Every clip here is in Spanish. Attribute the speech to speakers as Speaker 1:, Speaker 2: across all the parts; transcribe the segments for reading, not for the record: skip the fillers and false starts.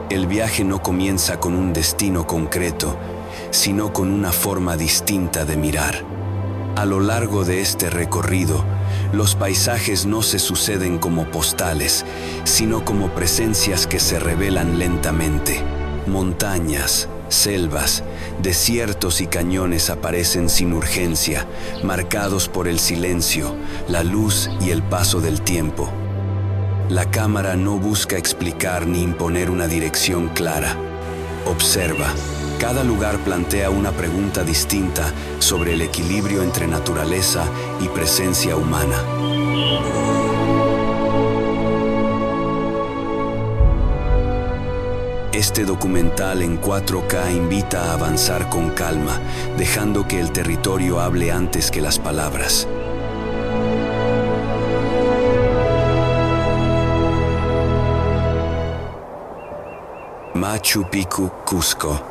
Speaker 1: El viaje no comienza con un destino concreto, sino con una forma distinta de mirar. A lo largo de este recorrido, los paisajes no se suceden como postales, sino como presencias que se revelan lentamente. Montañas, selvas, desiertos y cañones aparecen sin urgencia, marcados por el silencio, la luz y el paso del tiempo. La cámara no busca explicar ni imponer una dirección clara. Observa. Cada lugar plantea una pregunta distinta sobre el equilibrio entre naturaleza y presencia humana. Este documental en 4K invita a avanzar con calma, dejando que el territorio hable antes que las palabras. Machu Picchu, Cusco.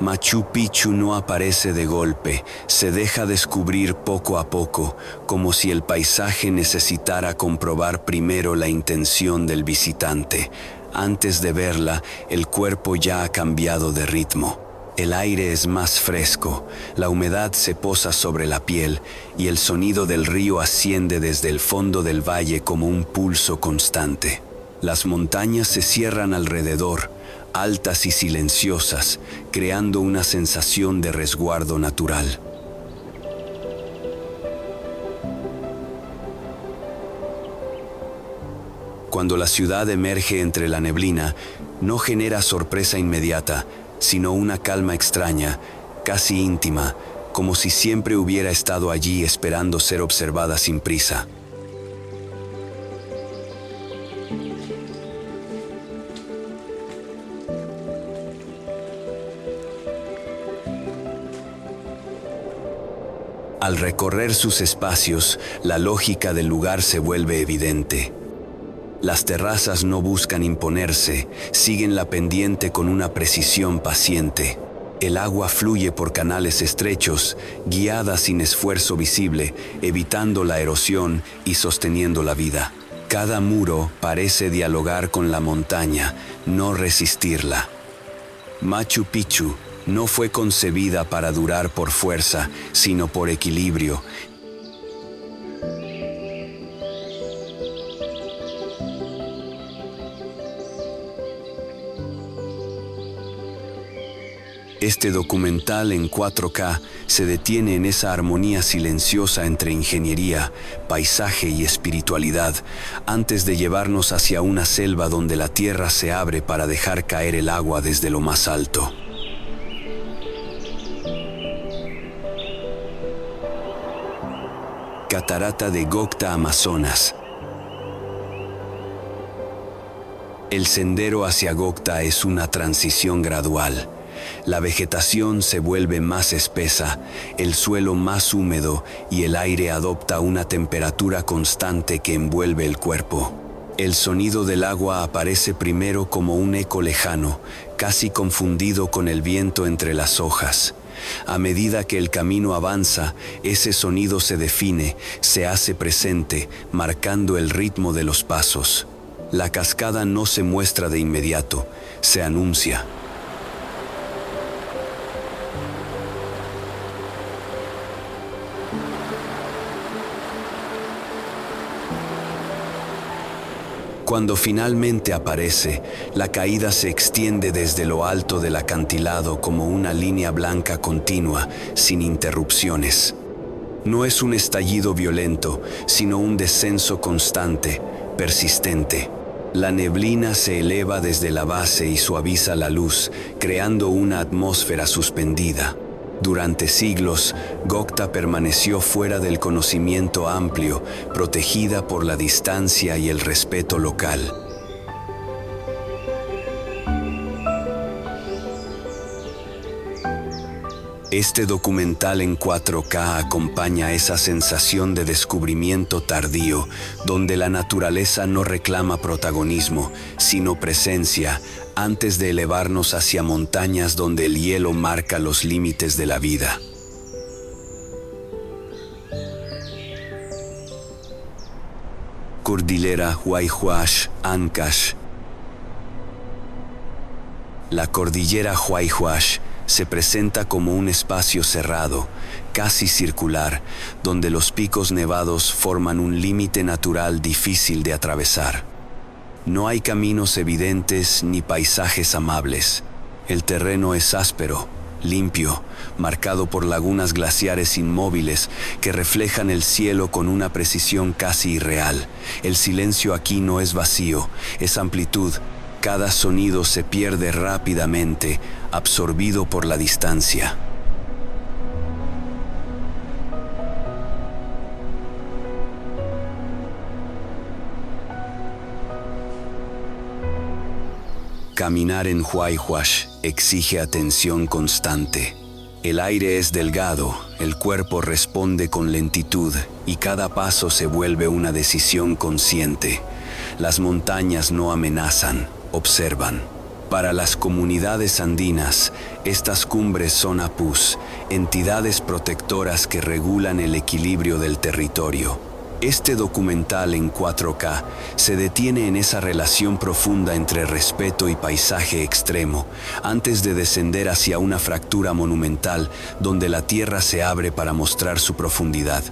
Speaker 1: Machu Picchu no aparece de golpe, se deja descubrir poco a poco, como si el paisaje necesitara comprobar primero la intención del visitante. Antes de verla, el cuerpo ya ha cambiado de ritmo. El aire es más fresco, la humedad se posa sobre la piel y el sonido del río asciende desde el fondo del valle como un pulso constante. Las montañas se cierran alrededor, altas y silenciosas, creando una sensación de resguardo natural. Cuando la ciudad emerge entre la neblina, no genera sorpresa inmediata, sino una calma extraña, casi íntima, como si siempre hubiera estado allí esperando ser observada sin prisa. Al recorrer sus espacios, la lógica del lugar se vuelve evidente. Las terrazas no buscan imponerse, siguen la pendiente con una precisión paciente. El agua fluye por canales estrechos, guiada sin esfuerzo visible, evitando la erosión y sosteniendo la vida. Cada muro parece dialogar con la montaña, no resistirla. Machu Picchu no fue concebida para durar por fuerza, sino por equilibrio. Este documental en 4K se detiene en esa armonía silenciosa entre ingeniería, paisaje y espiritualidad, antes de llevarnos hacia una selva donde la tierra se abre para dejar caer el agua desde lo más alto. Catarata de Gocta, Amazonas. El sendero hacia Gocta es una transición gradual. La vegetación se vuelve más espesa, el suelo más húmedo y el aire adopta una temperatura constante que envuelve el cuerpo. El sonido del agua aparece primero como un eco lejano, casi confundido con el viento entre las hojas. A medida que el camino avanza, ese sonido se define, se hace presente, marcando el ritmo de los pasos. La cascada no se muestra de inmediato, se anuncia. Cuando finalmente aparece, la caída se extiende desde lo alto del acantilado como una línea blanca continua, sin interrupciones. No es un estallido violento, sino un descenso constante, persistente. La neblina se eleva desde la base y suaviza la luz, creando una atmósfera suspendida. Durante siglos, Gocta permaneció fuera del conocimiento amplio, protegida por la distancia y el respeto local. Este documental en 4K acompaña esa sensación de descubrimiento tardío, donde la naturaleza no reclama protagonismo, sino presencia, antes de elevarnos hacia montañas donde el hielo marca los límites de la vida. Cordillera Huayhuash, Ancash. La cordillera Huayhuash se presenta como un espacio cerrado, casi circular, donde los picos nevados forman un límite natural difícil de atravesar. No hay caminos evidentes ni paisajes amables. El terreno es áspero, limpio, marcado por lagunas glaciares inmóviles que reflejan el cielo con una precisión casi irreal. El silencio aquí no es vacío, es amplitud. Cada sonido se pierde rápidamente, absorbido por la distancia. Caminar en Huayhuash exige atención constante. El aire es delgado, el cuerpo responde con lentitud y cada paso se vuelve una decisión consciente. Las montañas no amenazan, observan. Para las comunidades andinas, estas cumbres son apus, entidades protectoras que regulan el equilibrio del territorio. Este documental en 4K se detiene en esa relación profunda entre respeto y paisaje extremo, antes de descender hacia una fractura monumental donde la tierra se abre para mostrar su profundidad.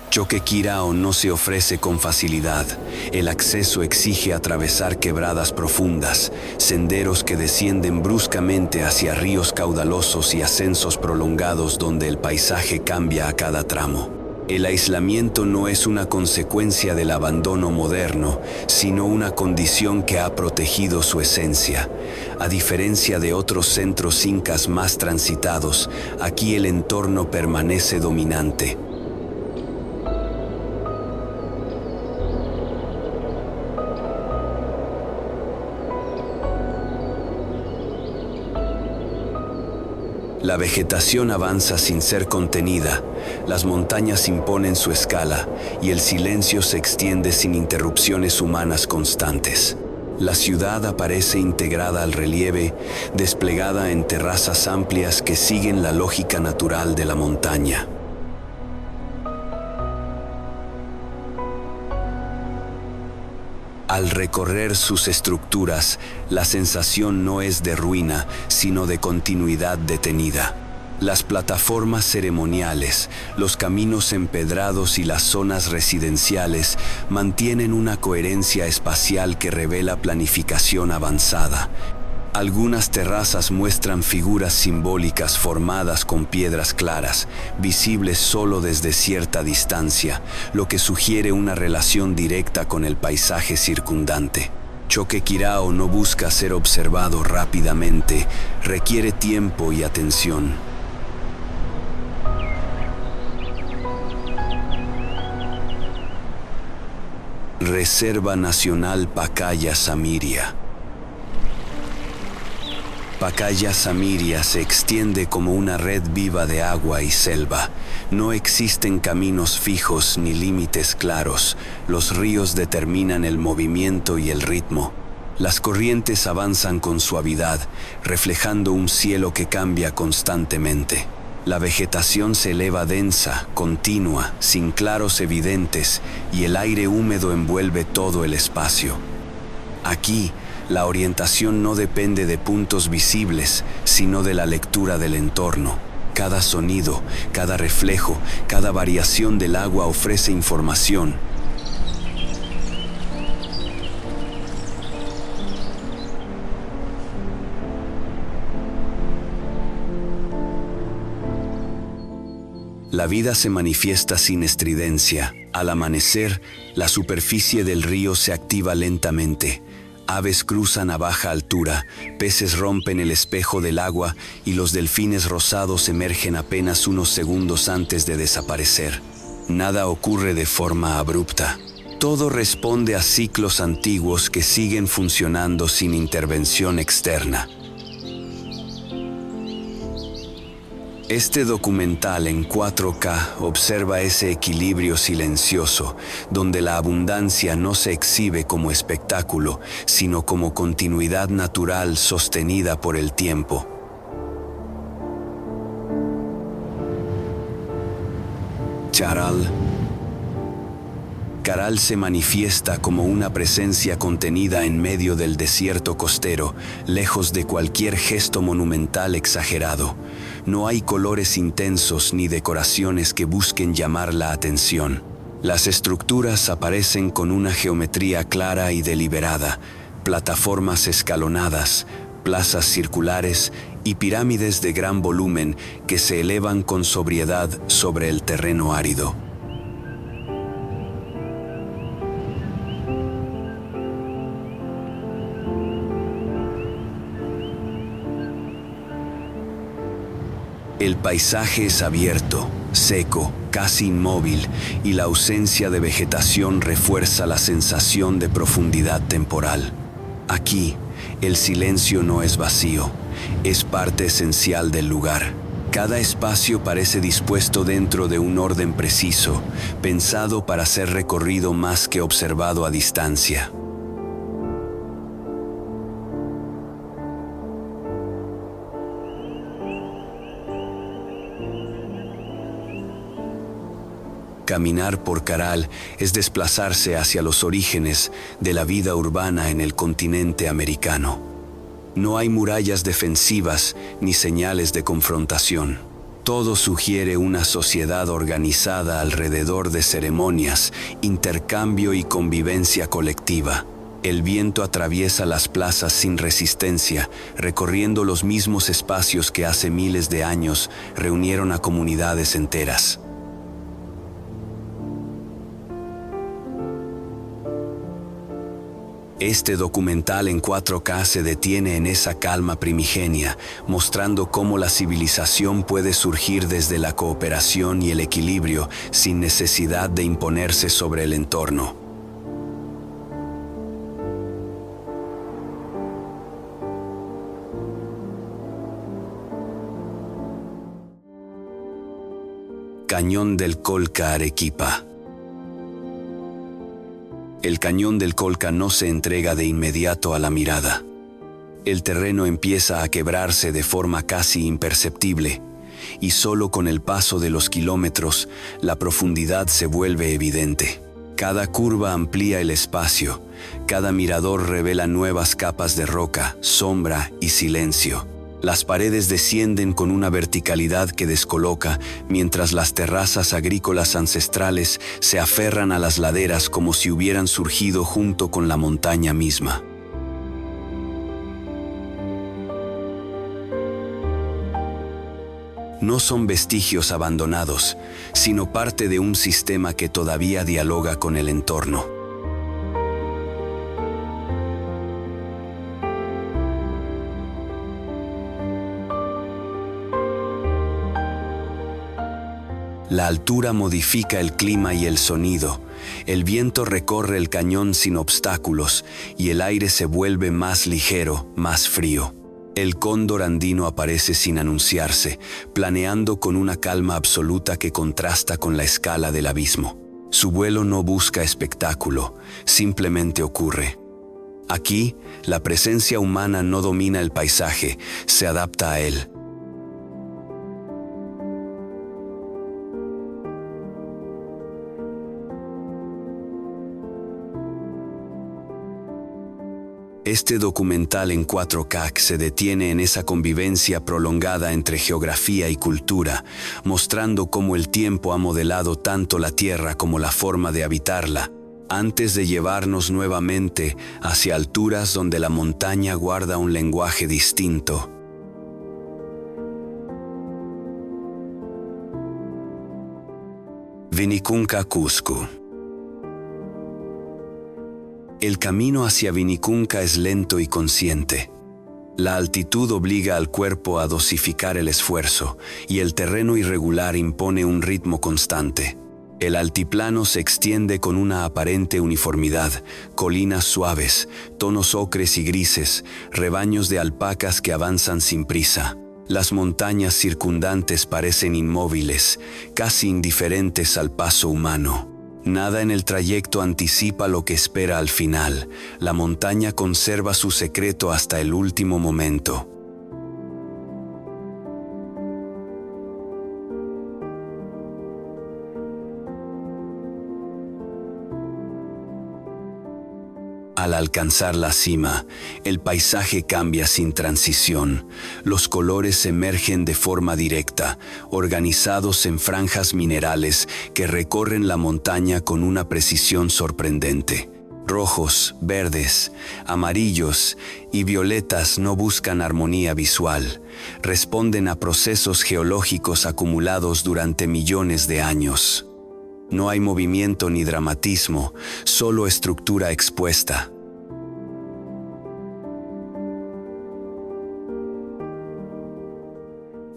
Speaker 1: Choquequirao no se ofrece con facilidad. El acceso exige atravesar quebradas profundas, senderos que descienden bruscamente hacia ríos caudalosos y ascensos prolongados donde el paisaje cambia a cada tramo. El aislamiento no es una consecuencia del abandono moderno, sino una condición que ha protegido su esencia. A diferencia de otros centros incas más transitados, aquí el entorno permanece dominante. La vegetación avanza sin ser contenida, las montañas imponen su escala y el silencio se extiende sin interrupciones humanas constantes. La ciudad aparece integrada al relieve, desplegada en terrazas amplias que siguen la lógica natural de la montaña. Al recorrer sus estructuras, la sensación no es de ruina, sino de continuidad detenida. Las plataformas ceremoniales, los caminos empedrados y las zonas residenciales mantienen una coherencia espacial que revela planificación avanzada. Algunas terrazas muestran figuras simbólicas formadas con piedras claras, visibles solo desde cierta distancia, lo que sugiere una relación directa con el paisaje circundante. Choquequirao no busca ser observado rápidamente, requiere tiempo y atención. Reserva Nacional Pacaya Samiria. Pacaya Samiria se extiende como una red viva de agua y selva. No existen caminos fijos ni límites claros. Los ríos determinan el movimiento y el ritmo. Las corrientes avanzan con suavidad, reflejando un cielo que cambia constantemente. La vegetación se eleva densa, continua, sin claros evidentes, y el aire húmedo envuelve todo el espacio. Aquí, la orientación no depende de puntos visibles, sino de la lectura del entorno. Cada sonido, cada reflejo, cada variación del agua ofrece información. La vida se manifiesta sin estridencia. Al amanecer, la superficie del río se activa lentamente. Aves cruzan a baja altura, peces rompen el espejo del agua y los delfines rosados emergen apenas unos segundos antes de desaparecer. Nada ocurre de forma abrupta. Todo responde a ciclos antiguos que siguen funcionando sin intervención externa. Este documental en 4K observa ese equilibrio silencioso, donde la abundancia no se exhibe como espectáculo, sino como continuidad natural sostenida por el tiempo. Charal. Caral se manifiesta como una presencia contenida en medio del desierto costero, lejos de cualquier gesto monumental exagerado. No hay colores intensos ni decoraciones que busquen llamar la atención. Las estructuras aparecen con una geometría clara y deliberada, plataformas escalonadas, plazas circulares y pirámides de gran volumen que se elevan con sobriedad sobre el terreno árido. El paisaje es abierto, seco, casi inmóvil, y la ausencia de vegetación refuerza la sensación de profundidad temporal. Aquí, el silencio no es vacío, es parte esencial del lugar. Cada espacio parece dispuesto dentro de un orden preciso, pensado para ser recorrido más que observado a distancia. Caminar por Caral es desplazarse hacia los orígenes de la vida urbana en el continente americano. No hay murallas defensivas ni señales de confrontación. Todo sugiere una sociedad organizada alrededor de ceremonias, intercambio y convivencia colectiva. El viento atraviesa las plazas sin resistencia, recorriendo los mismos espacios que hace miles de años reunieron a comunidades enteras. Este documental en 4K se detiene en esa calma primigenia, mostrando cómo la civilización puede surgir desde la cooperación y el equilibrio sin necesidad de imponerse sobre el entorno. Cañón del Colca, Arequipa. El cañón del Colca no se entrega de inmediato a la mirada. El terreno empieza a quebrarse de forma casi imperceptible, y solo con el paso de los kilómetros, la profundidad se vuelve evidente. Cada curva amplía el espacio, cada mirador revela nuevas capas de roca, sombra y silencio. Las paredes descienden con una verticalidad que descoloca, mientras las terrazas agrícolas ancestrales se aferran a las laderas como si hubieran surgido junto con la montaña misma. No son vestigios abandonados, sino parte de un sistema que todavía dialoga con el entorno. La altura modifica el clima y el sonido. El viento recorre el cañón sin obstáculos y el aire se vuelve más ligero, más frío. El cóndor andino aparece sin anunciarse, planeando con una calma absoluta que contrasta con la escala del abismo. Su vuelo no busca espectáculo, simplemente ocurre. Aquí, la presencia humana no domina el paisaje, se adapta a él. Este documental en 4K se detiene en esa convivencia prolongada entre geografía y cultura, mostrando cómo el tiempo ha modelado tanto la tierra como la forma de habitarla, antes de llevarnos nuevamente hacia alturas donde la montaña guarda un lenguaje distinto. Vinicunca, Cusco. El camino hacia Vinicunca es lento y consciente. La altitud obliga al cuerpo a dosificar el esfuerzo, y el terreno irregular impone un ritmo constante. El altiplano se extiende con una aparente uniformidad, colinas suaves, tonos ocres y grises, rebaños de alpacas que avanzan sin prisa. Las montañas circundantes parecen inmóviles, casi indiferentes al paso humano. Nada en el trayecto anticipa lo que espera al final. La montaña conserva su secreto hasta el último momento. Al alcanzar la cima, el paisaje cambia sin transición. Los colores emergen de forma directa, organizados en franjas minerales que recorren la montaña con una precisión sorprendente. Rojos, verdes, amarillos y violetas no buscan armonía visual, responden a procesos geológicos acumulados durante millones de años. No hay movimiento ni dramatismo, solo estructura expuesta.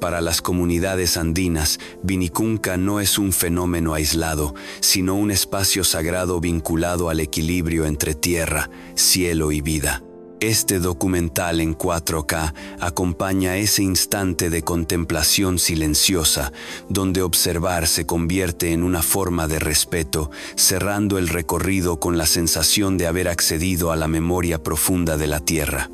Speaker 1: Para las comunidades andinas, Vinicunca no es un fenómeno aislado, sino un espacio sagrado vinculado al equilibrio entre tierra, cielo y vida. Este documental en 4K acompaña ese instante de contemplación silenciosa, donde observar se convierte en una forma de respeto, cerrando el recorrido con la sensación de haber accedido a la memoria profunda de la tierra.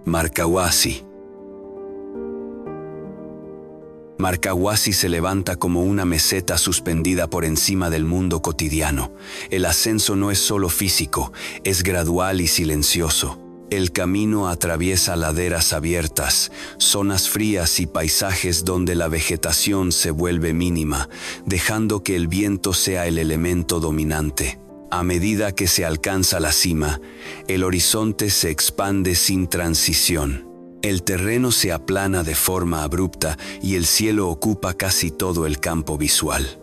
Speaker 1: Marcahuasi. Marcahuasi se levanta como una meseta suspendida por encima del mundo cotidiano. El ascenso no es solo físico, es gradual y silencioso. El camino atraviesa laderas abiertas, zonas frías y paisajes donde la vegetación se vuelve mínima, dejando que el viento sea el elemento dominante. A medida que se alcanza la cima, el horizonte se expande sin transición. El terreno se aplana de forma abrupta y el cielo ocupa casi todo el campo visual.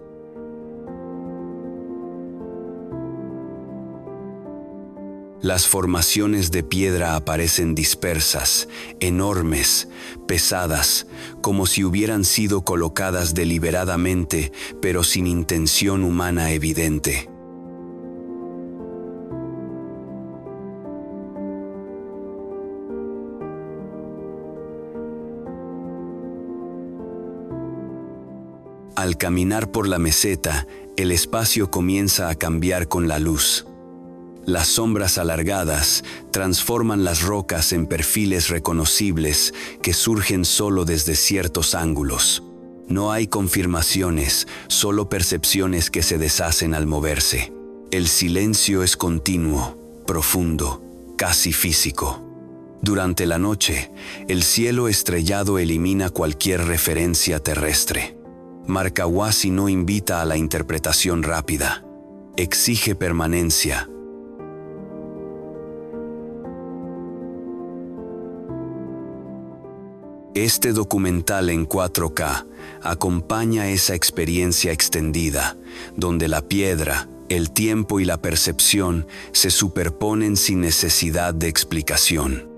Speaker 1: Las formaciones de piedra aparecen dispersas, enormes, pesadas, como si hubieran sido colocadas deliberadamente, pero sin intención humana evidente. Al caminar por la meseta, el espacio comienza a cambiar con la luz. Las sombras alargadas transforman las rocas en perfiles reconocibles que surgen solo desde ciertos ángulos. No hay confirmaciones, solo percepciones que se deshacen al moverse. El silencio es continuo, profundo, casi físico. Durante la noche, el cielo estrellado elimina cualquier referencia terrestre. Marcahuasi no invita a la interpretación rápida, exige permanencia. Este documental en 4K acompaña esa experiencia extendida, donde la piedra, el tiempo y la percepción se superponen sin necesidad de explicación.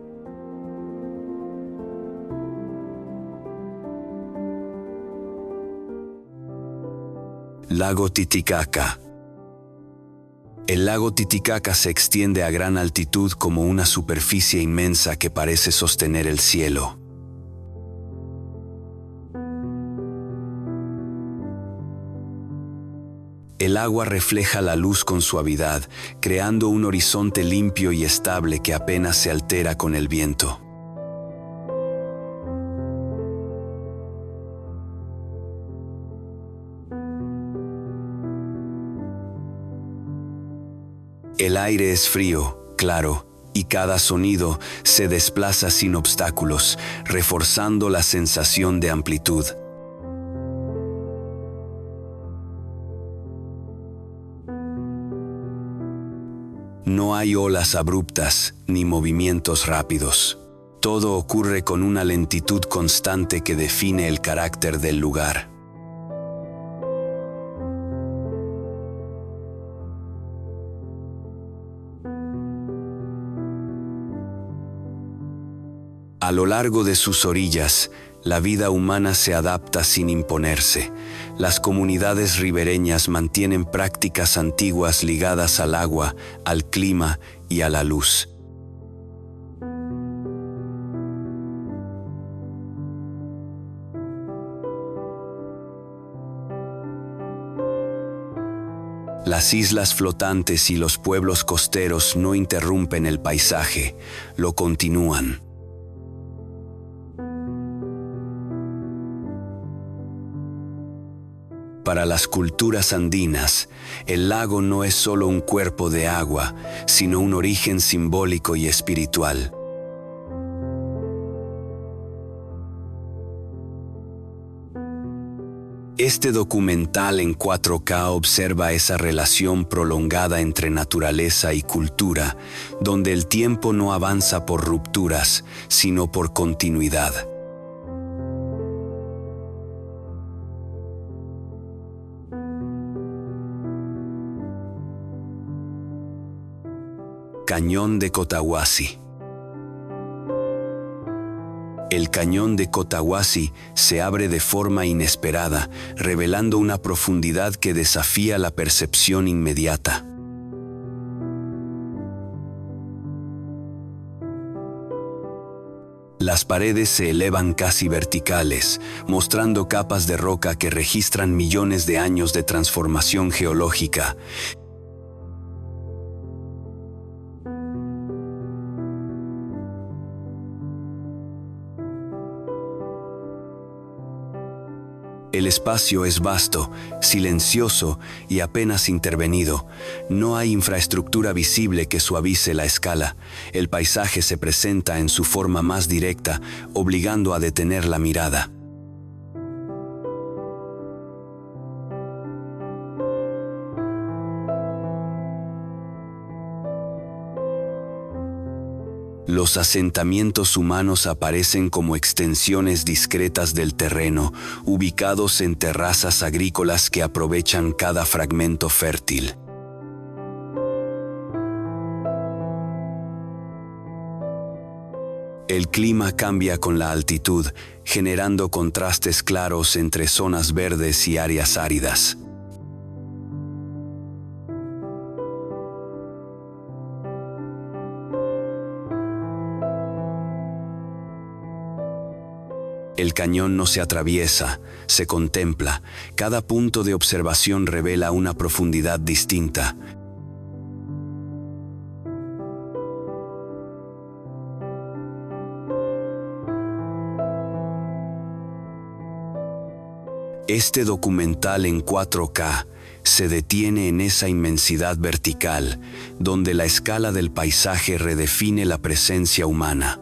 Speaker 1: Lago Titicaca. El lago Titicaca se extiende a gran altitud como una superficie inmensa que parece sostener el cielo. El agua refleja la luz con suavidad, creando un horizonte limpio y estable que apenas se altera con el viento. El aire es frío, claro, y cada sonido se desplaza sin obstáculos, reforzando la sensación de amplitud. No hay olas abruptas ni movimientos rápidos. Todo ocurre con una lentitud constante que define el carácter del lugar. A lo largo de sus orillas, la vida humana se adapta sin imponerse. Las comunidades ribereñas mantienen prácticas antiguas ligadas al agua, al clima y a la luz. Las islas flotantes y los pueblos costeros no interrumpen el paisaje, lo continúan. Para las culturas andinas, el lago no es solo un cuerpo de agua, sino un origen simbólico y espiritual. Este documental en 4K observa esa relación prolongada entre naturaleza y cultura, donde el tiempo no avanza por rupturas, sino por continuidad. Cañón de Cotahuasi. El cañón de Cotahuasi se abre de forma inesperada, revelando una profundidad que desafía la percepción inmediata. Las paredes se elevan casi verticales, mostrando capas de roca que registran millones de años de transformación geológica. El espacio es vasto, silencioso y apenas intervenido. No hay infraestructura visible que suavice la escala. El paisaje se presenta en su forma más directa, obligando a detener la mirada. Los asentamientos humanos aparecen como extensiones discretas del terreno, ubicados en terrazas agrícolas que aprovechan cada fragmento fértil. El clima cambia con la altitud, generando contrastes claros entre zonas verdes y áreas áridas. El cañón no se atraviesa, se contempla. Cada punto de observación revela una profundidad distinta. Este documental en 4K se detiene en esa inmensidad vertical, donde la escala del paisaje redefine la presencia humana.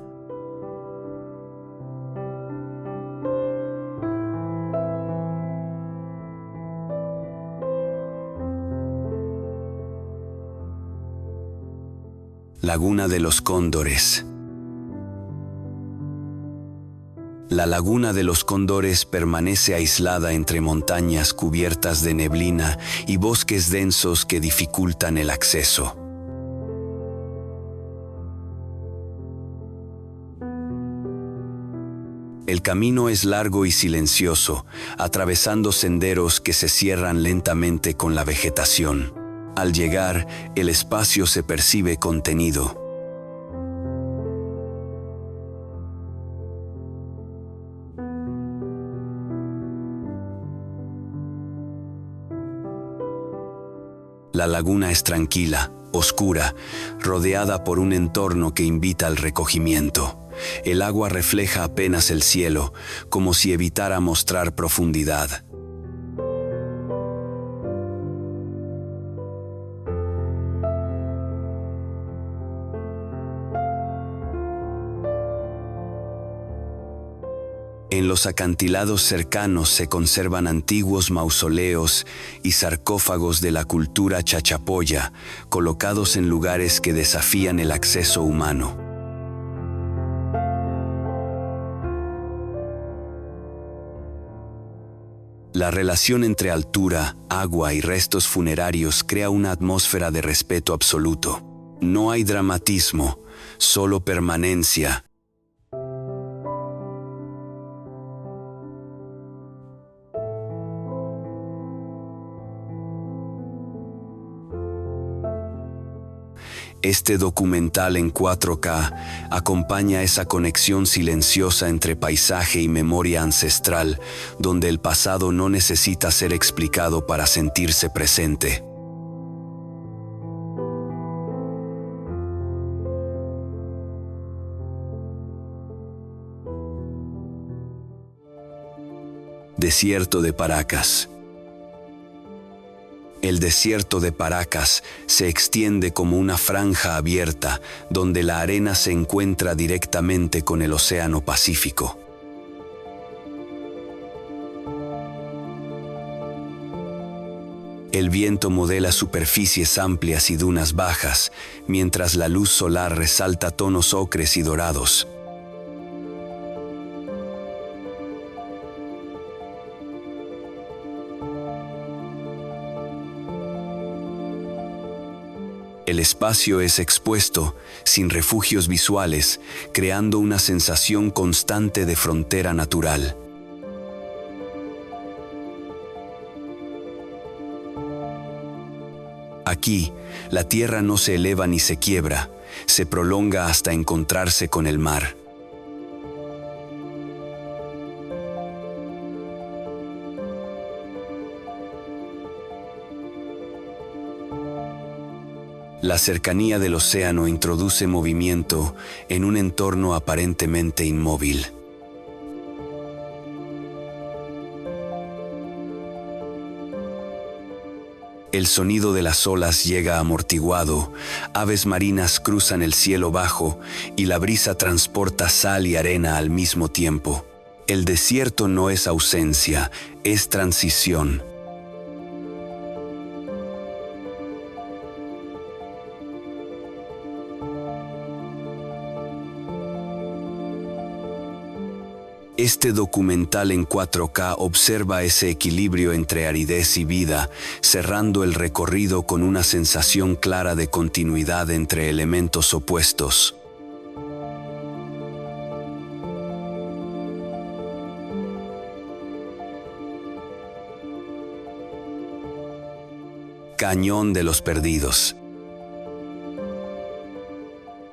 Speaker 1: Laguna de los Cóndores. La Laguna de los Cóndores permanece aislada entre montañas cubiertas de neblina y bosques densos que dificultan el acceso. El camino es largo y silencioso, atravesando senderos que se cierran lentamente con la vegetación. Al llegar, el espacio se percibe contenido. La laguna es tranquila, oscura, rodeada por un entorno que invita al recogimiento. El agua refleja apenas el cielo, como si evitara mostrar profundidad. En los acantilados cercanos se conservan antiguos mausoleos y sarcófagos de la cultura chachapoya, colocados en lugares que desafían el acceso humano. La relación entre altura, agua y restos funerarios crea una atmósfera de respeto absoluto. No hay dramatismo, solo permanencia. Este documental en 4K acompaña esa conexión silenciosa entre paisaje y memoria ancestral, donde el pasado no necesita ser explicado para sentirse presente. Desierto de Paracas. El desierto de Paracas se extiende como una franja abierta donde la arena se encuentra directamente con el Océano Pacífico. El viento modela superficies amplias y dunas bajas, mientras la luz solar resalta tonos ocres y dorados. El espacio es expuesto, sin refugios visuales, creando una sensación constante de frontera natural. Aquí, la tierra no se eleva ni se quiebra, se prolonga hasta encontrarse con el mar. La cercanía del océano introduce movimiento en un entorno aparentemente inmóvil. El sonido de las olas llega amortiguado, aves marinas cruzan el cielo bajo y la brisa transporta sal y arena al mismo tiempo. El desierto no es ausencia, es transición. Este documental en 4K observa ese equilibrio entre aridez y vida, cerrando el recorrido con una sensación clara de continuidad entre elementos opuestos. Cañón de los Perdidos.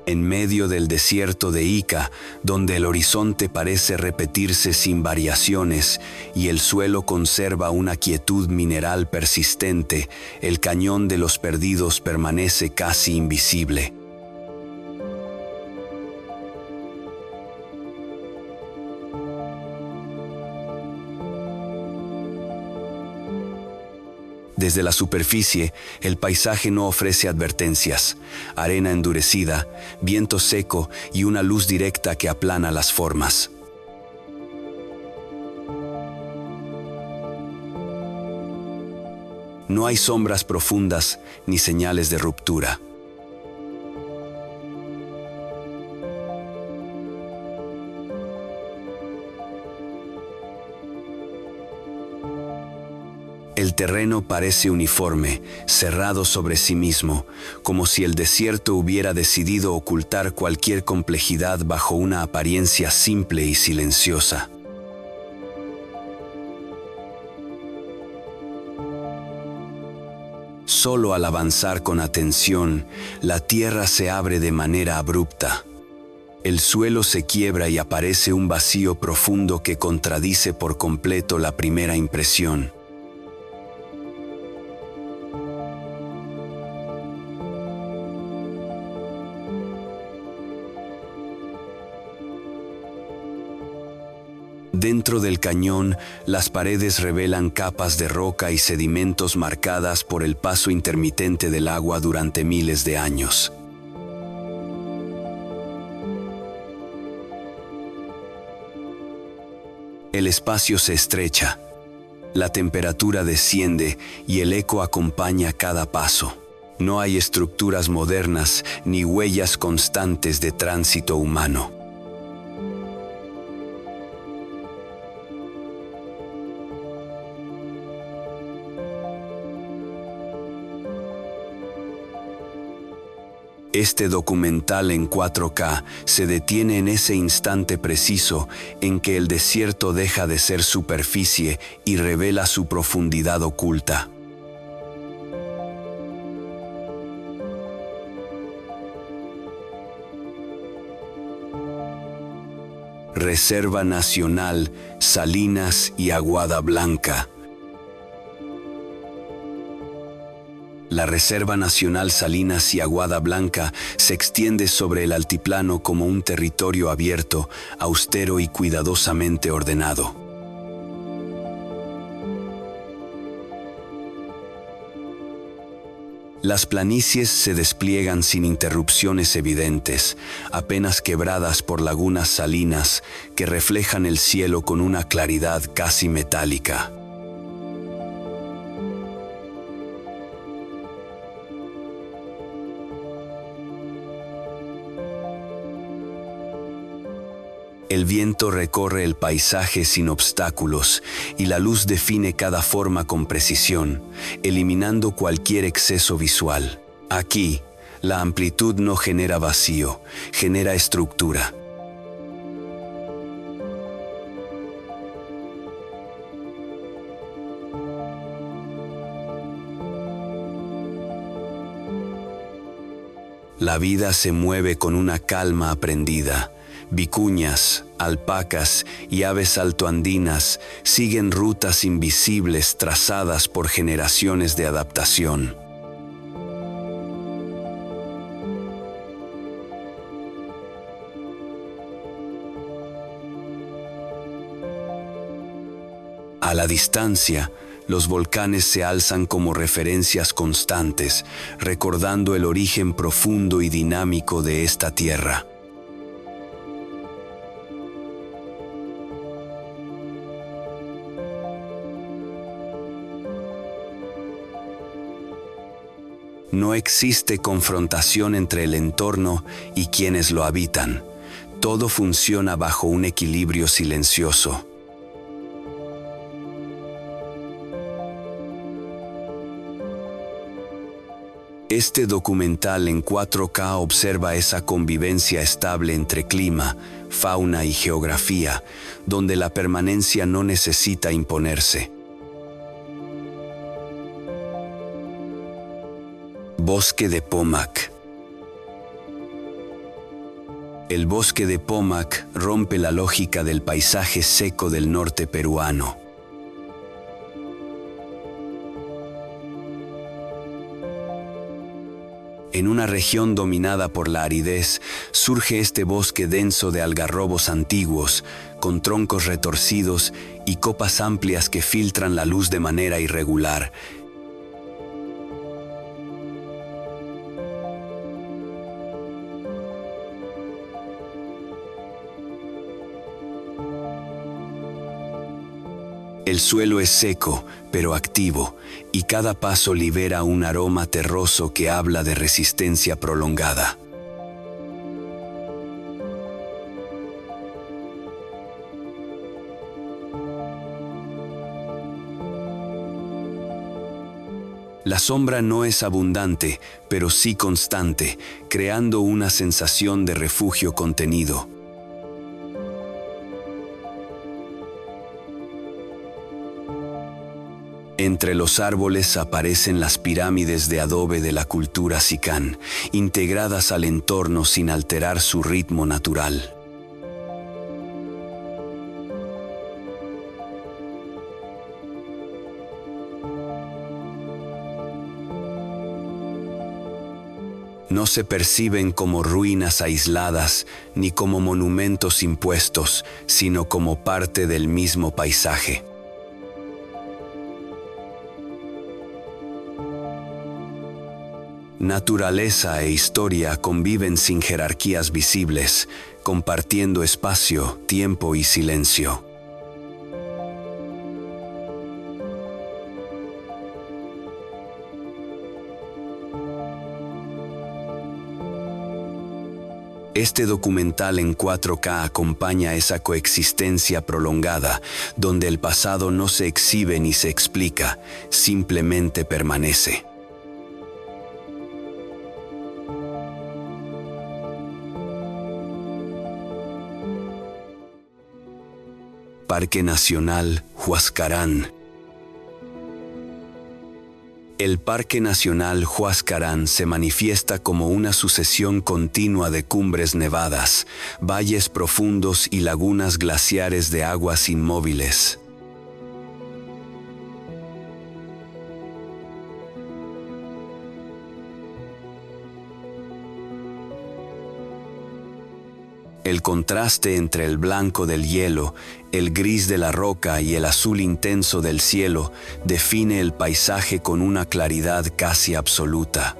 Speaker 1: En medio del desierto de Ica, donde el horizonte parece repetirse sin variaciones y el suelo conserva una quietud mineral persistente, el Cañón de los Perdidos permanece casi invisible. Desde la superficie, el paisaje no ofrece advertencias: arena endurecida, viento seco y una luz directa que aplana las formas. No hay sombras profundas ni señales de ruptura. El terreno parece uniforme, cerrado sobre sí mismo, como si el desierto hubiera decidido ocultar cualquier complejidad bajo una apariencia simple y silenciosa. Solo al avanzar con atención, la tierra se abre de manera abrupta. El suelo se quiebra y aparece un vacío profundo que contradice por completo la primera impresión. Dentro del cañón, las paredes revelan capas de roca y sedimentos marcadas por el paso intermitente del agua durante miles de años. El espacio se estrecha, la temperatura desciende y el eco acompaña cada paso. No hay estructuras modernas ni huellas constantes de tránsito humano. Este documental en 4K se detiene en ese instante preciso en que el desierto deja de ser superficie y revela su profundidad oculta. Reserva Nacional Salinas y Aguada Blanca. La Reserva Nacional Salinas y Aguada Blanca se extiende sobre el altiplano como un territorio abierto, austero y cuidadosamente ordenado. Las planicies se despliegan sin interrupciones evidentes, apenas quebradas por lagunas salinas que reflejan el cielo con una claridad casi metálica. El viento recorre el paisaje sin obstáculos y la luz define cada forma con precisión, eliminando cualquier exceso visual. Aquí, la amplitud no genera vacío, genera estructura. La vida se mueve con una calma aprendida. Vicuñas, alpacas y aves altoandinas siguen rutas invisibles trazadas por generaciones de adaptación. A la distancia, los volcanes se alzan como referencias constantes, recordando el origen profundo y dinámico de esta tierra. No existe confrontación entre el entorno y quienes lo habitan. Todo funciona bajo un equilibrio silencioso. Este documental en 4K observa esa convivencia estable entre clima, fauna y geografía, donde la permanencia no necesita imponerse. Bosque de Pomac. El bosque de Pomac rompe la lógica del paisaje seco del norte peruano. En una región dominada por la aridez, surge este bosque denso de algarrobos antiguos, con troncos retorcidos y copas amplias que filtran la luz de manera irregular. El suelo es seco, pero activo, y cada paso libera un aroma terroso que habla de resistencia prolongada. La sombra no es abundante, pero sí constante, creando una sensación de refugio contenido. Entre los árboles aparecen las pirámides de adobe de la cultura Sicán, integradas al entorno sin alterar su ritmo natural. No se perciben como ruinas aisladas ni como monumentos impuestos, sino como parte del mismo paisaje. Naturaleza e historia conviven sin jerarquías visibles, compartiendo espacio, tiempo y silencio. Este documental en 4K acompaña esa coexistencia prolongada, donde el pasado no se exhibe ni se explica, simplemente permanece. Parque Nacional Huascarán. El Parque Nacional Huascarán se manifiesta como una sucesión continua de cumbres nevadas, valles profundos y lagunas glaciares de aguas inmóviles. El contraste entre el blanco del hielo, el gris de la roca y el azul intenso del cielo define el paisaje con una claridad casi absoluta.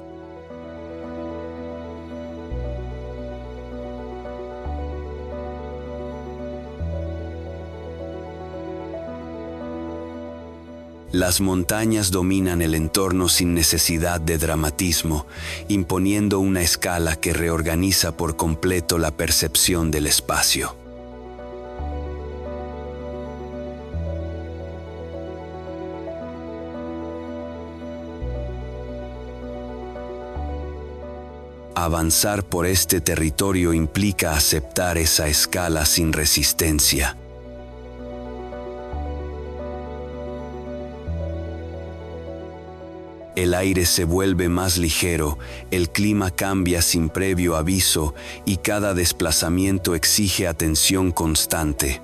Speaker 1: Las montañas dominan el entorno sin necesidad de dramatismo, imponiendo una escala que reorganiza por completo la percepción del espacio. Avanzar por este territorio implica aceptar esa escala sin resistencia. El aire se vuelve más ligero, el clima cambia sin previo aviso y cada desplazamiento exige atención constante.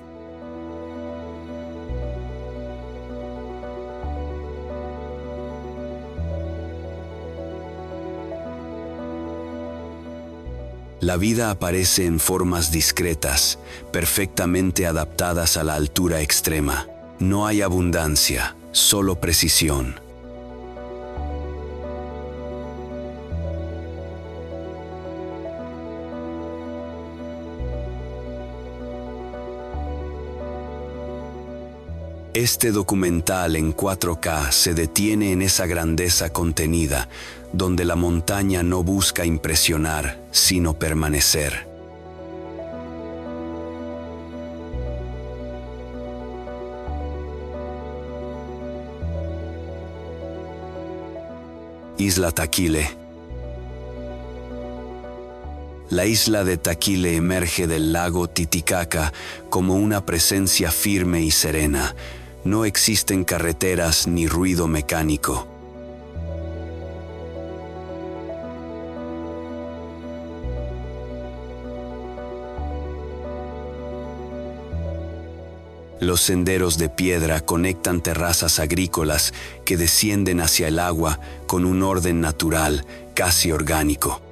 Speaker 1: La vida aparece en formas discretas, perfectamente adaptadas a la altura extrema. No hay abundancia, solo precisión. Este documental en 4K se detiene en esa grandeza contenida, donde la montaña no busca impresionar, sino permanecer. Isla Taquile. La isla de Taquile emerge del lago Titicaca como una presencia firme y serena. No existen carreteras ni ruido mecánico. Los senderos de piedra conectan terrazas agrícolas que descienden hacia el agua con un orden natural, casi orgánico.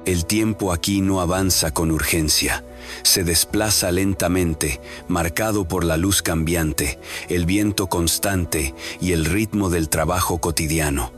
Speaker 1: El tiempo aquí no avanza con urgencia, se desplaza lentamente, marcado por la luz cambiante, el viento constante y el ritmo del trabajo cotidiano.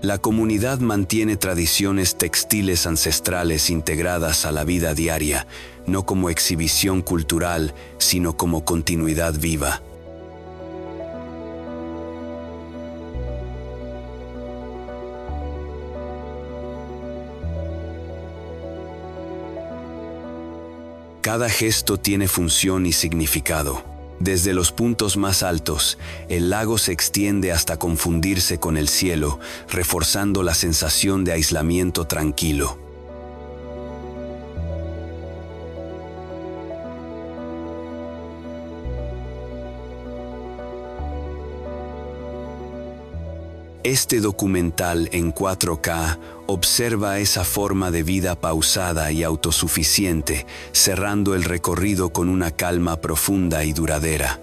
Speaker 1: La comunidad mantiene tradiciones textiles ancestrales integradas a la vida diaria, no como exhibición cultural, sino como continuidad viva. Cada gesto tiene función y significado. Desde los puntos más altos, el lago se extiende hasta confundirse con el cielo, reforzando la sensación de aislamiento tranquilo. Este documental en 4K observa esa forma de vida pausada y autosuficiente, cerrando el recorrido con una calma profunda y duradera.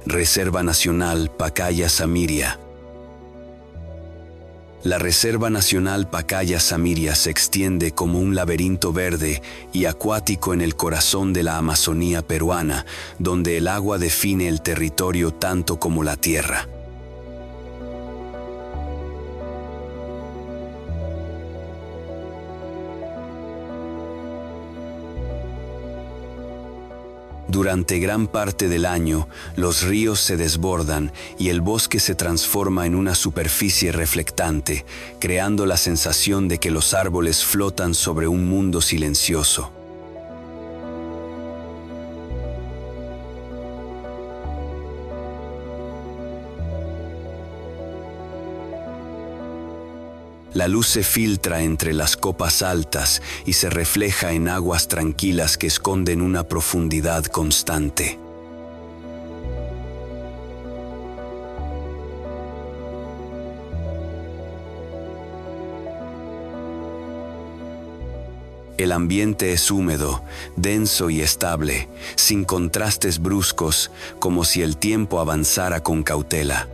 Speaker 1: Reserva Nacional Pacaya-Samiria. La Reserva Nacional Pacaya-Samiria se extiende como un laberinto verde y acuático en el corazón de la Amazonía peruana, donde el agua define el territorio tanto como la tierra. Durante gran parte del año, los ríos se desbordan y el bosque se transforma en una superficie reflectante, creando la sensación de que los árboles flotan sobre un mundo silencioso. La luz se filtra entre las copas altas y se refleja en aguas tranquilas que esconden una profundidad constante. El ambiente es húmedo, denso y estable, sin contrastes bruscos, como si el tiempo avanzara con cautela.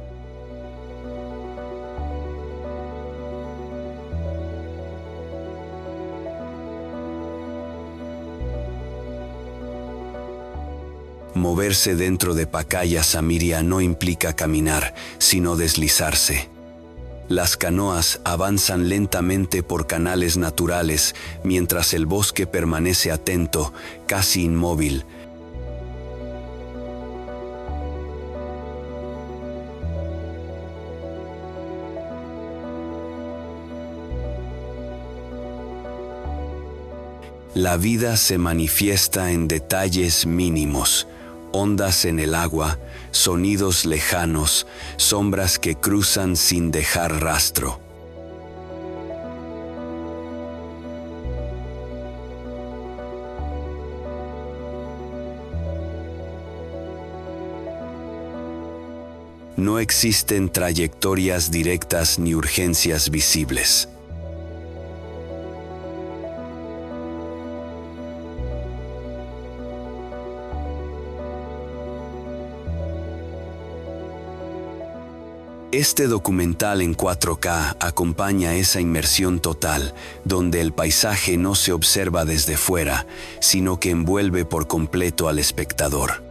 Speaker 1: Moverse dentro de Pacaya Samiria no implica caminar, sino deslizarse. Las canoas avanzan lentamente por canales naturales, mientras el bosque permanece atento, casi inmóvil. La vida se manifiesta en detalles mínimos. Ondas en el agua, sonidos lejanos, sombras que cruzan sin dejar rastro. No existen trayectorias directas ni urgencias visibles. Este documental en 4K acompaña esa inmersión total, donde el paisaje no se observa desde fuera, sino que envuelve por completo al espectador.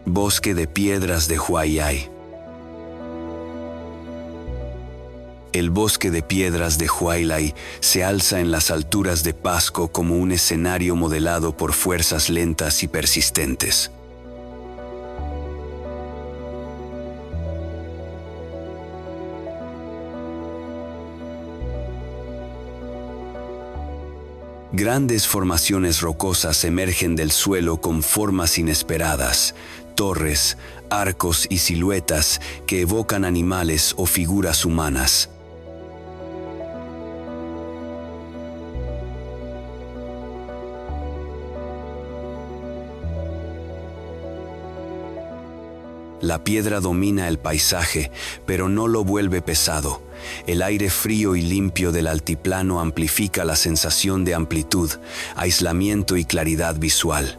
Speaker 1: Bosque de piedras de Huayllay. El bosque de piedras de Huayllay se alza en las alturas de Pasco como un escenario modelado por fuerzas lentas y persistentes. Grandes formaciones rocosas emergen del suelo con formas inesperadas, torres, arcos y siluetas que evocan animales o figuras humanas. La piedra domina el paisaje, pero no lo vuelve pesado. El aire frío y limpio del altiplano amplifica la sensación de amplitud, aislamiento y claridad visual.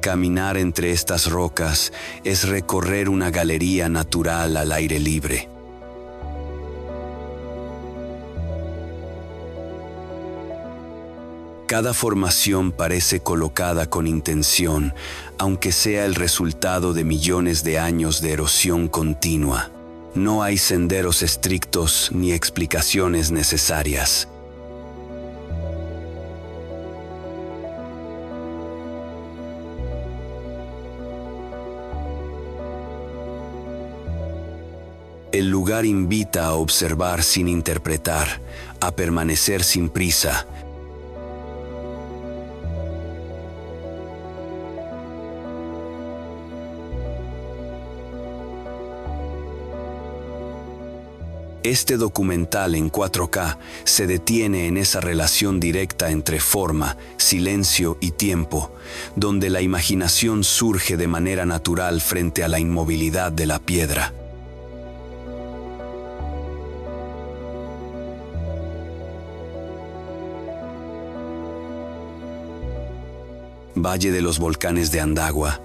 Speaker 1: Caminar entre estas rocas es recorrer una galería natural al aire libre. Cada formación parece colocada con intención, aunque sea el resultado de millones de años de erosión continua. No hay senderos estrictos ni explicaciones necesarias. El lugar invita a observar sin interpretar, a permanecer sin prisa. Este documental en 4K se detiene en esa relación directa entre forma, silencio y tiempo, donde la imaginación surge de manera natural frente a la inmovilidad de la piedra. Valle de los Volcanes de Andagua.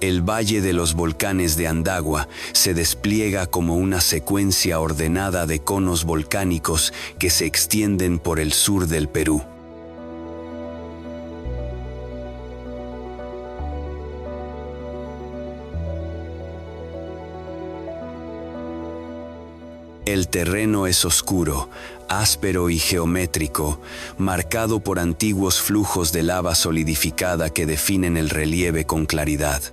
Speaker 1: El Valle de los Volcanes de Andagua se despliega como una secuencia ordenada de conos volcánicos que se extienden por el sur del Perú. El terreno es oscuro, áspero y geométrico, marcado por antiguos flujos de lava solidificada que definen el relieve con claridad.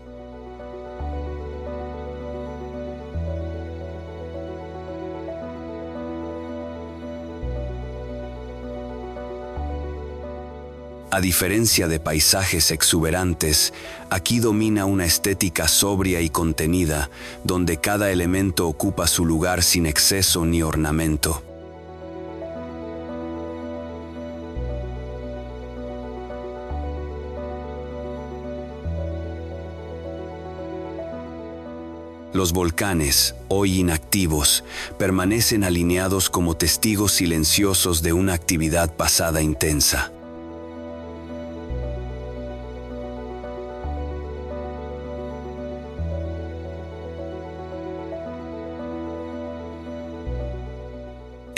Speaker 1: A diferencia de paisajes exuberantes, aquí domina una estética sobria y contenida, donde cada elemento ocupa su lugar sin exceso ni ornamento. Los volcanes, hoy inactivos, permanecen alineados como testigos silenciosos de una actividad pasada intensa.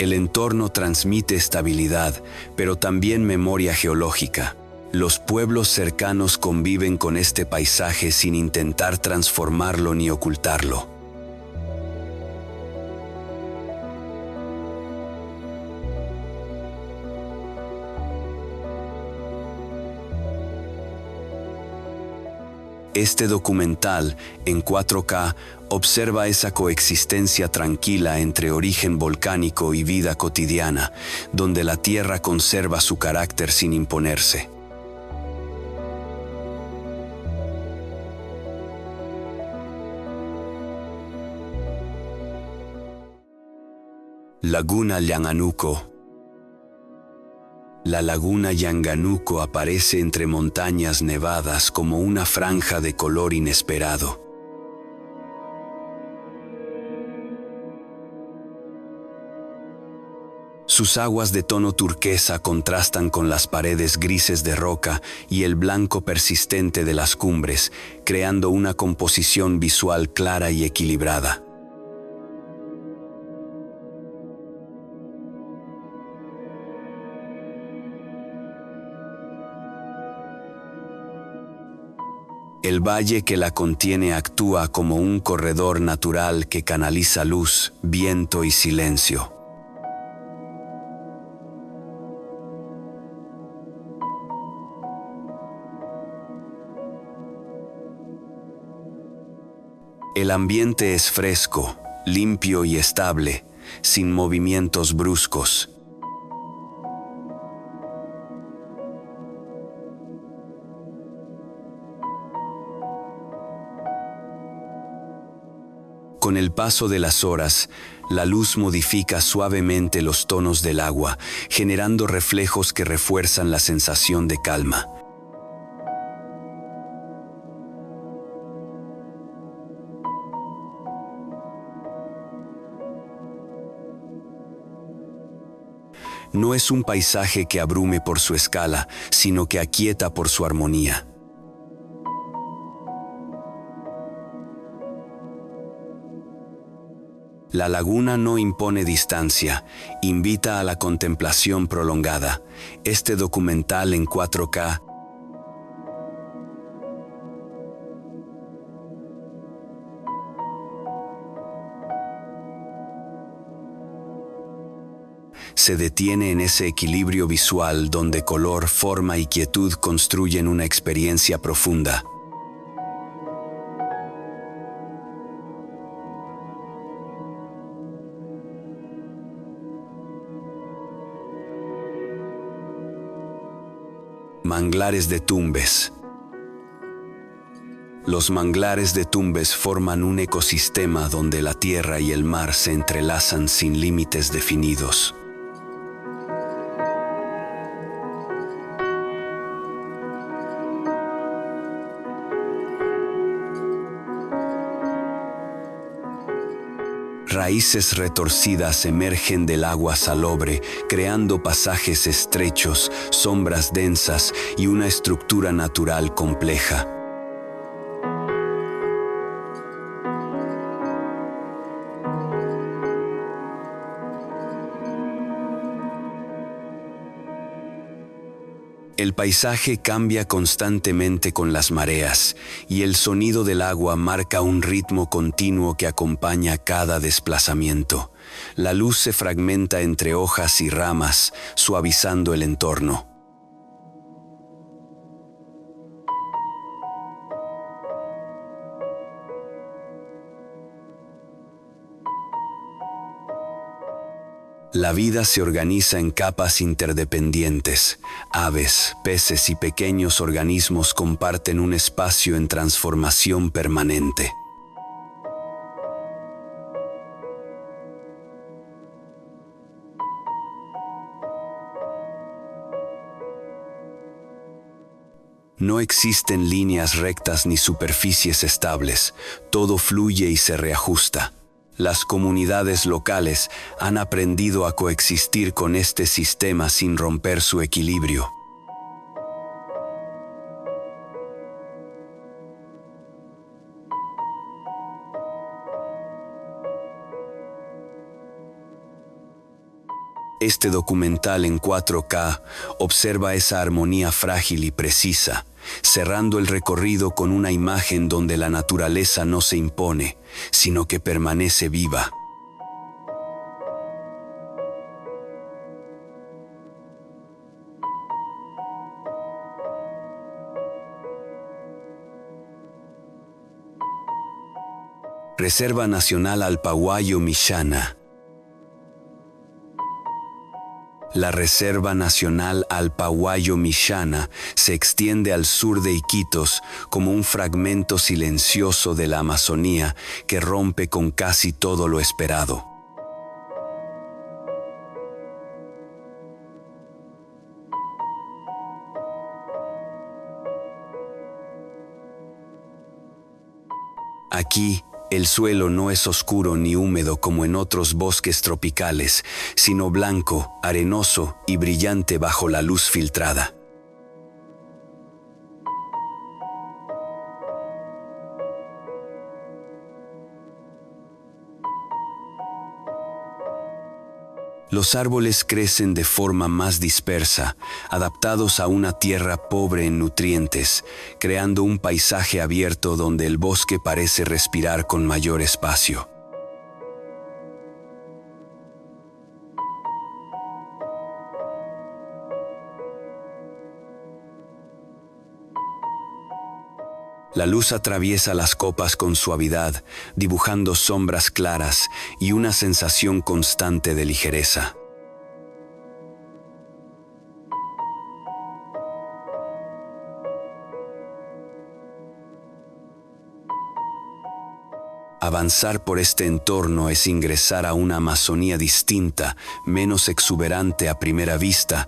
Speaker 1: El entorno transmite estabilidad, pero también memoria geológica. Los pueblos cercanos conviven con este paisaje sin intentar transformarlo ni ocultarlo. Este documental, en 4K, observa esa coexistencia tranquila entre origen volcánico y vida cotidiana, donde la tierra conserva su carácter sin imponerse. Laguna Yanganuco. La laguna Yanganuco aparece entre montañas nevadas como una franja de color inesperado. Sus aguas de tono turquesa contrastan con las paredes grises de roca y el blanco persistente de las cumbres, creando una composición visual clara y equilibrada. El valle que la contiene actúa como un corredor natural que canaliza luz, viento y silencio. El ambiente es fresco, limpio y estable, sin movimientos bruscos. Con el paso de las horas, la luz modifica suavemente los tonos del agua, generando reflejos que refuerzan la sensación de calma. No es un paisaje que abrume por su escala, sino que aquieta por su armonía. La laguna no impone distancia, invita a la contemplación prolongada. Este documental en 4K se detiene en ese equilibrio visual donde color, forma y quietud construyen una experiencia profunda. Manglares de Tumbes. Los manglares de Tumbes forman un ecosistema donde la tierra y el mar se entrelazan sin límites definidos. Raíces retorcidas emergen del agua salobre, creando pasajes estrechos, sombras densas y una estructura natural compleja. El paisaje cambia constantemente con las mareas y el sonido del agua marca un ritmo continuo que acompaña cada desplazamiento. La luz se fragmenta entre hojas y ramas, suavizando el entorno. La vida se organiza en capas interdependientes. Aves, peces y pequeños organismos comparten un espacio en transformación permanente. No existen líneas rectas ni superficies estables. Todo fluye y se reajusta. Las comunidades locales han aprendido a coexistir con este sistema sin romper su equilibrio. Este documental en 4K observa esa armonía frágil y precisa, cerrando el recorrido con una imagen donde la naturaleza no se impone, sino que permanece viva. Reserva Nacional Alpahuayo-Mishana. La Reserva Nacional Alpahuayo-Mishana se extiende al sur de Iquitos como un fragmento silencioso de la Amazonía que rompe con casi todo lo esperado. Aquí, el suelo no es oscuro ni húmedo como en otros bosques tropicales, sino blanco, arenoso y brillante bajo la luz filtrada. Los árboles crecen de forma más dispersa, adaptados a una tierra pobre en nutrientes, creando un paisaje abierto donde el bosque parece respirar con mayor espacio. La luz atraviesa las copas con suavidad, dibujando sombras claras y una sensación constante de ligereza. Avanzar por este entorno es ingresar a una Amazonía distinta, menos exuberante a primera vista,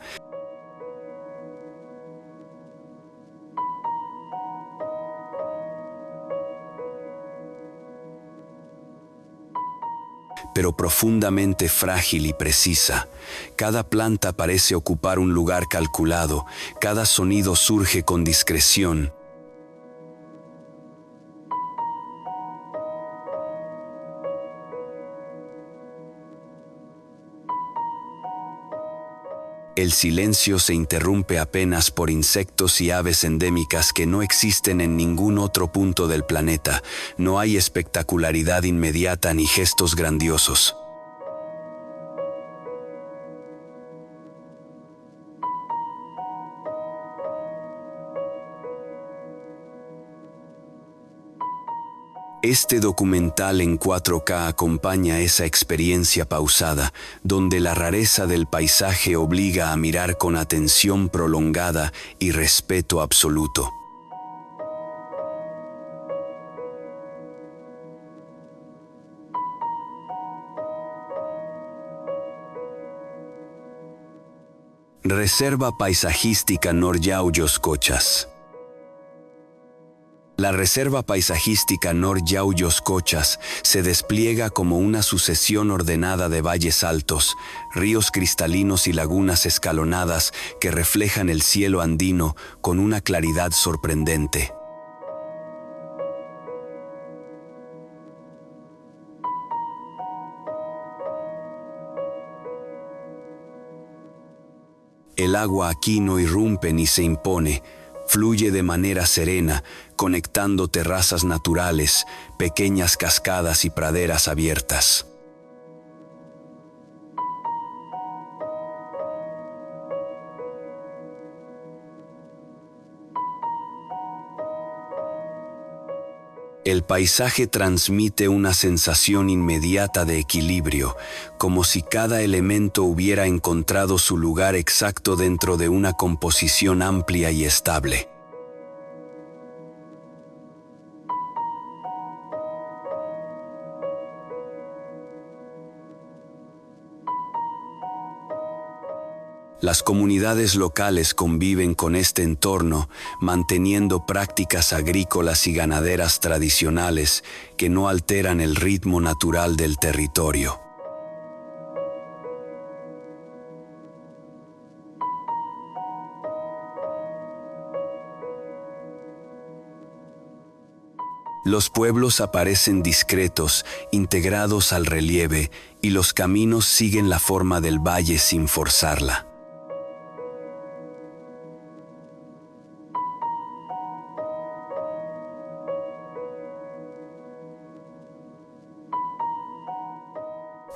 Speaker 1: pero profundamente frágil y precisa. Cada planta parece ocupar un lugar calculado, cada sonido surge con discreción. El silencio se interrumpe apenas por insectos y aves endémicas que no existen en ningún otro punto del planeta. No hay espectacularidad inmediata ni gestos grandiosos. Este documental en 4K acompaña esa experiencia pausada, donde la rareza del paisaje obliga a mirar con atención prolongada y respeto absoluto. Reserva Paisajística Nor Yauyos-Cochas. La Reserva Paisajística Nor Yauyos-Cochas se despliega como una sucesión ordenada de valles altos, ríos cristalinos y lagunas escalonadas que reflejan el cielo andino con una claridad sorprendente. El agua aquí no irrumpe ni se impone, fluye de manera serena, conectando terrazas naturales, pequeñas cascadas y praderas abiertas. El paisaje transmite una sensación inmediata de equilibrio, como si cada elemento hubiera encontrado su lugar exacto dentro de una composición amplia y estable. Las comunidades locales conviven con este entorno, manteniendo prácticas agrícolas y ganaderas tradicionales que no alteran el ritmo natural del territorio. Los pueblos aparecen discretos, integrados al relieve, y los caminos siguen la forma del valle sin forzarla.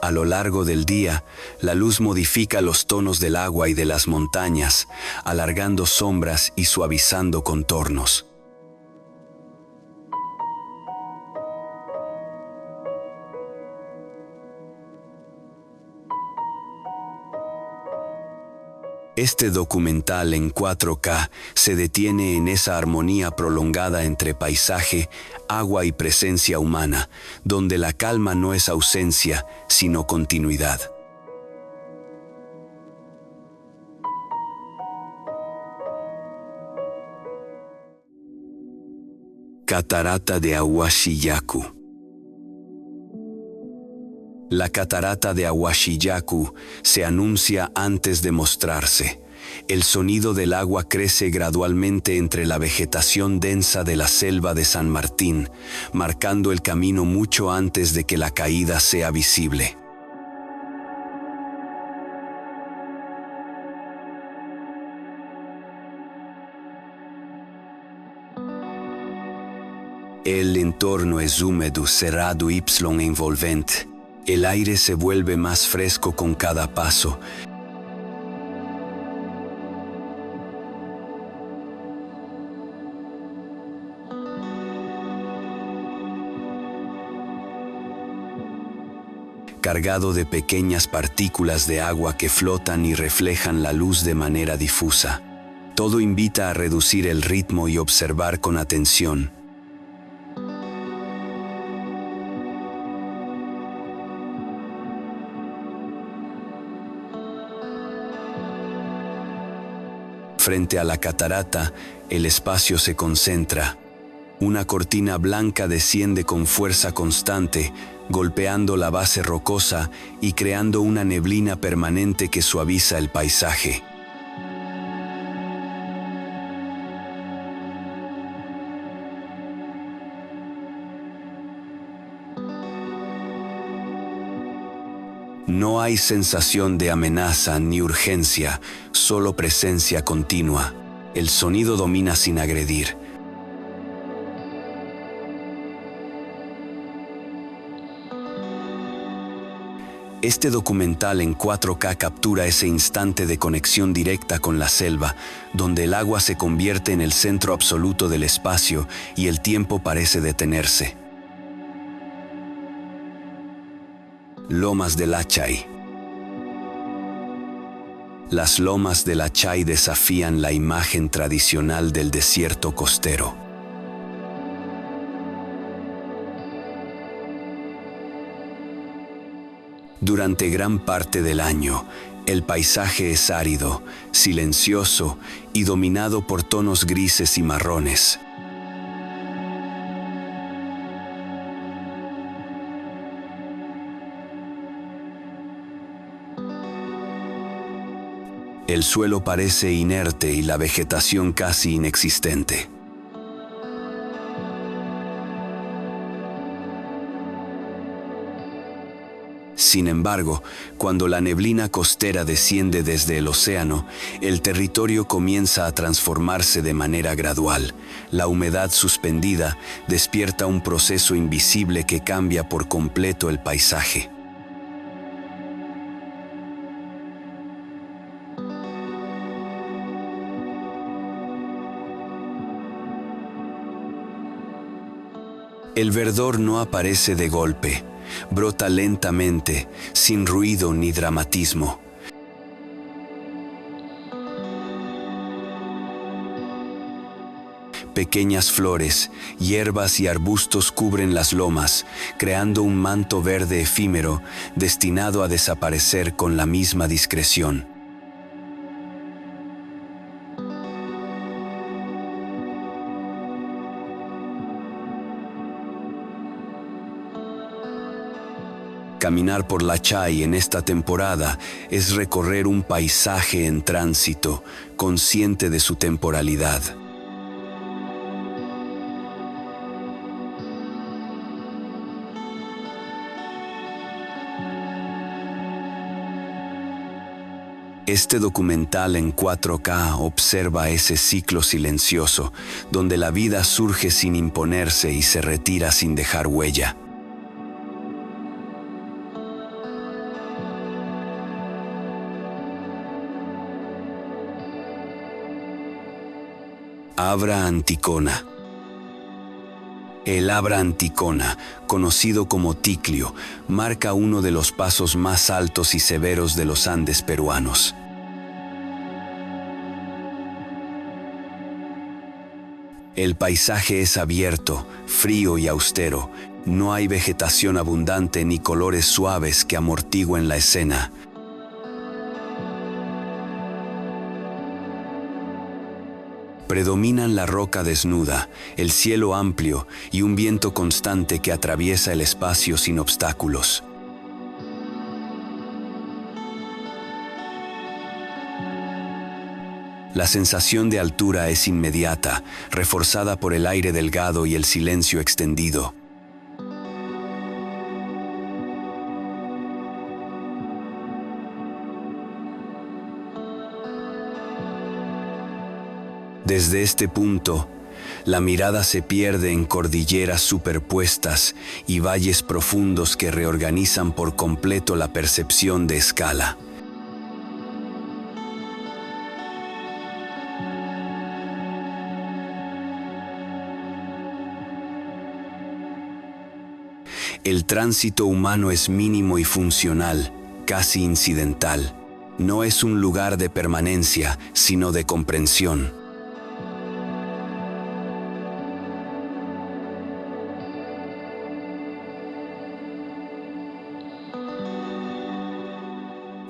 Speaker 1: A lo largo del día, la luz modifica los tonos del agua y de las montañas, alargando sombras y suavizando contornos. Este documental en 4K se detiene en esa armonía prolongada entre paisaje, agua y presencia humana, donde la calma no es ausencia, sino continuidad. Catarata de Awashi-Yaku. La catarata de Awashi-Yaku se anuncia antes de mostrarse. El sonido del agua crece gradualmente entre la vegetación densa de la selva de San Martín, marcando el camino mucho antes de que la caída sea visible. El entorno es húmedo, cerrado y envolvente. El aire se vuelve más fresco con cada paso. Cargado de pequeñas partículas de agua que flotan y reflejan la luz de manera difusa. Todo invita a reducir el ritmo y observar con atención. Frente a la catarata, el espacio se concentra. Una cortina blanca desciende con fuerza constante, golpeando la base rocosa y creando una neblina permanente que suaviza el paisaje. No hay sensación de amenaza ni urgencia, solo presencia continua. El sonido domina sin agredir. Este documental en 4K captura ese instante de conexión directa con la selva, donde el agua se convierte en el centro absoluto del espacio y el tiempo parece detenerse. Lomas del Achai. Las lomas del Achai desafían la imagen tradicional del desierto costero. Durante gran parte del año, el paisaje es árido, silencioso y dominado por tonos grises y marrones. El suelo parece inerte y la vegetación casi inexistente. Sin embargo, cuando la neblina costera desciende desde el océano, el territorio comienza a transformarse de manera gradual. La humedad suspendida despierta un proceso invisible que cambia por completo el paisaje. El verdor no aparece de golpe, brota lentamente, sin ruido ni dramatismo. Pequeñas flores, hierbas y arbustos cubren las lomas, creando un manto verde efímero destinado a desaparecer con la misma discreción. Caminar por la Chay en esta temporada es recorrer un paisaje en tránsito, consciente de su temporalidad. Este documental en 4K observa ese ciclo silencioso, donde la vida surge sin imponerse y se retira sin dejar huella. Abra Anticona. El Abra Anticona, conocido como Ticlio, marca uno de los pasos más altos y severos de los Andes peruanos. El paisaje es abierto, frío y austero. No hay vegetación abundante ni colores suaves que amortigüen la escena. Predominan la roca desnuda, el cielo amplio y un viento constante que atraviesa el espacio sin obstáculos. La sensación de altura es inmediata, reforzada por el aire delgado y el silencio extendido. Desde este punto, la mirada se pierde en cordilleras superpuestas y valles profundos que reorganizan por completo la percepción de escala. El tránsito humano es mínimo y funcional, casi incidental. No es un lugar de permanencia, sino de comprensión.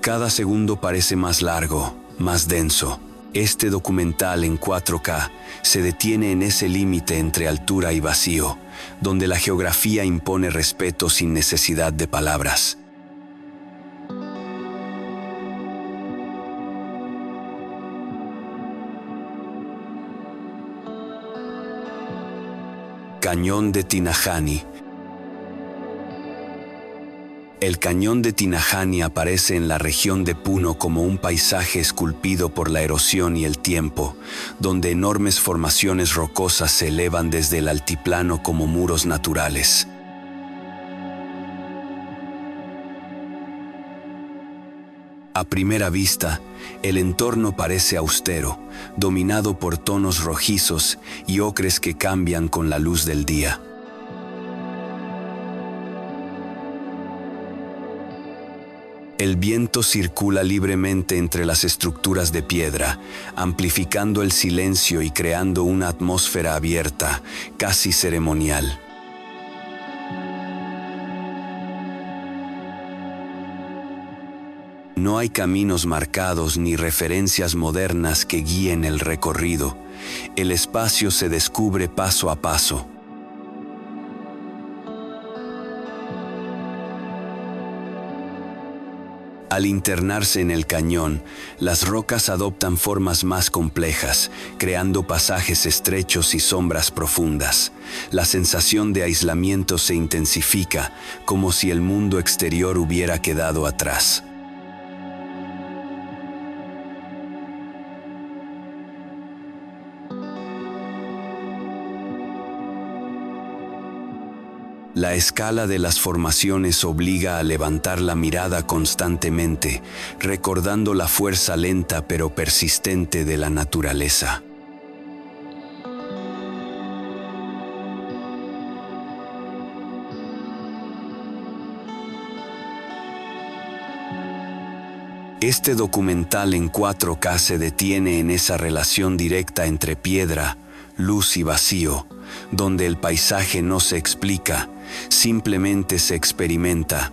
Speaker 1: Cada segundo parece más largo, más denso. Este documental en 4K se detiene en ese límite entre altura y vacío, donde la geografía impone respeto sin necesidad de palabras. Cañón de Tinajani. El cañón de Tinajani aparece en la región de Puno como un paisaje esculpido por la erosión y el tiempo, donde enormes formaciones rocosas se elevan desde el altiplano como muros naturales. A primera vista, el entorno parece austero, dominado por tonos rojizos y ocres que cambian con la luz del día. El viento circula libremente entre las estructuras de piedra, amplificando el silencio y creando una atmósfera abierta, casi ceremonial. No hay caminos marcados ni referencias modernas que guíen el recorrido. El espacio se descubre paso a paso. Al internarse en el cañón, las rocas adoptan formas más complejas, creando pasajes estrechos y sombras profundas. La sensación de aislamiento se intensifica, como si el mundo exterior hubiera quedado atrás. La escala de las formaciones obliga a levantar la mirada constantemente, recordando la fuerza lenta pero persistente de la naturaleza. Este documental en 4K se detiene en esa relación directa entre piedra, luz y vacío, donde el paisaje no se explica, simplemente se experimenta,